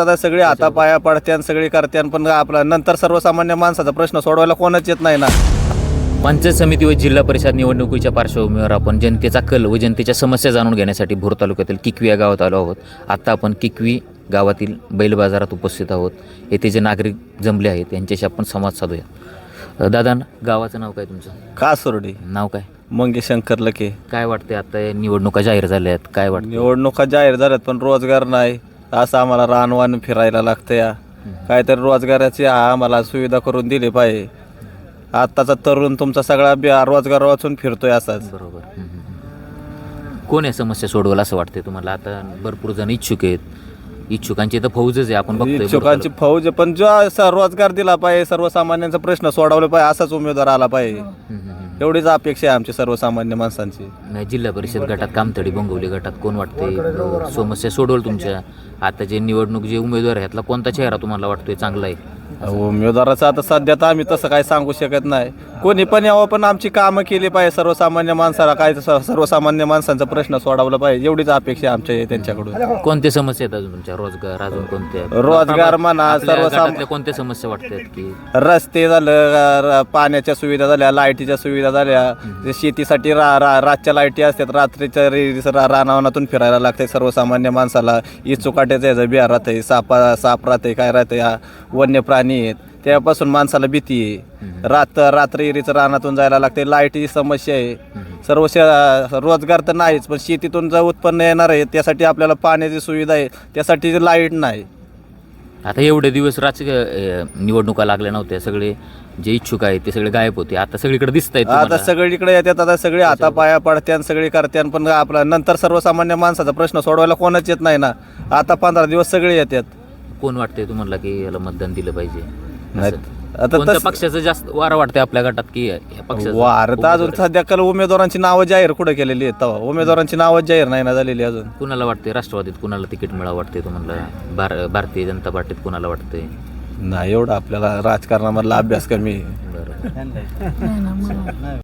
आता सगळे हातापाया पडत्यान सगळे करत्यान, पण आपला नंतर सर्वसामान्य माणसाचा प्रश्न सोडवायला कोणच येत नाही ना. पंचायत समिती व जिल्हा परिषद निवडणुकीच्या पार्श्वभूमीवर आपण जनतेचा कल व जनतेच्या समस्या जाणून घेण्यासाठी भोर तालुक्यातील किकवी या गावात आलो आहोत. आता आपण किकवी गावातील बैल बाजारात उपस्थित आहोत. येथे जे नागरिक जमले आहेत यांच्याशी आपण संवाद साधूया. दादा, गावाचं नाव काय तुमचं? कासुर्डी. नाव काय? मंगेश शंकर लके. काय वाटते आता निवडणुका जाहीर झाल्या आहेत, काय वाटतं? निवडणुका जाहीर झाल्यात पण रोजगार नाही. असं आम्हाला रानवान फिरायला लागतं या. काहीतरी रोजगाराची आम्हाला सुविधा करून दिली पाहिजे. आत्ताचा तरुण तुमचा सगळा रोजगार वाचून फिरतोय असाच. बरोबर. कोण आहे समस्या सोडवलं असं वाटते तुम्हाला? आता भरपूर जण इच्छुक आहेत, इच्छुकांची तर फौजच आहे, आपण बघतोय. इच्छुकांची फौज आहे, पण जो रोजगार दिला पाहिजे, सर्वसामान्यांचा प्रश्न सोडवला पाहिजे, असाच उमेदवार आला पाहिजे. एवढीच अपेक्षा आहे आमची सर्वसामान्य माणसांची. नाही, जिल्हा परिषद गटात कामथडी बोंगवली गटात कोण वाटते समस्या सोडवल तुमच्या? आता जे निवडणूक जे उमेदवार आहे यातला कोणता चेहरा तुम्हाला वाटतोय चांगला आहे? उमेदवाराचं आता सध्या तर आम्ही तसं काय सांगू शकत नाही. कोणी पण यावं, पण आमची कामं केली पाहिजे. सर्वसामान्य माणसाला काय सर्वसामान्य माणसांचा प्रश्न सोडवला पाहिजे, एवढीच अपेक्षा आमच्या त्यांच्याकडून. कोणत्या समस्या आहेत अजून तुमच्या? रोजगार अजून कोणत्या? रोजगार म्हणा, सर्वसामान्य कोणत्या समस्या वाटतात की? रस्ते झालं, पाण्याच्या सुविधा झाल्या, लाईटीच्या सुविधा झाल्या. शेतीसाठी रातच्या लाईटी असतात, रात्रीच्या रानावनातून फिरायला लागते सर्वसामान्य माणसाला. इचुकाट्याचं याचं बिहार राहते, साप राहते, काय राहते, वन्य प्राणी आहेत, त्यापासून माणसाला भीती आहे. रात्र इरीचं रानातून जायला लागते. लाईटीची समस्या आहे. सर्व रोजगार तर नाहीच, पण शेतीतून जे उत्पन्न येणार आहे त्यासाठी आपल्याला पाण्याची सुविधा आहे, त्यासाठी लाईट नाही. आता एवढे दिवस राजकीय निवडणुका लागल्या नव्हत्या, सगळे जे इच्छुक आहेत ते सगळे गायब होते. आता सगळीकडे दिसत आहेत. आता सगळीकडे येतात, आता सगळे हातापाया पडत्यान सगळे करत्यान, पण आपला नंतर सर्वसामान्य माणसाचा प्रश्न सोडवायला कोणच येत नाही ना. आता 15 दिवस सगळे येतात. कोण वाटते तुम्हाला की याला मतदान दिलं पाहिजे? आता कोणत्या पक्षाचं जास्त वारं वाटते आपल्या गटात की ह्या पक्षाचं? वार तर अजून सध्या काल उमेदवारांची नावं जाहीर कुठं केलेली आहेत? तेव्हा उमेदवारांची नावं जाहीर नाही ना झालेली अजून. कुणाला वाटते राष्ट्रवादीत कुणाला तिकीट मिळावं वाटते तुम्हाला? भारतीय जनता पार्टीत कुणाला वाटते? नाही, एवढं आपल्याला राजकारणामधला अभ्यास कमी. बरोबर.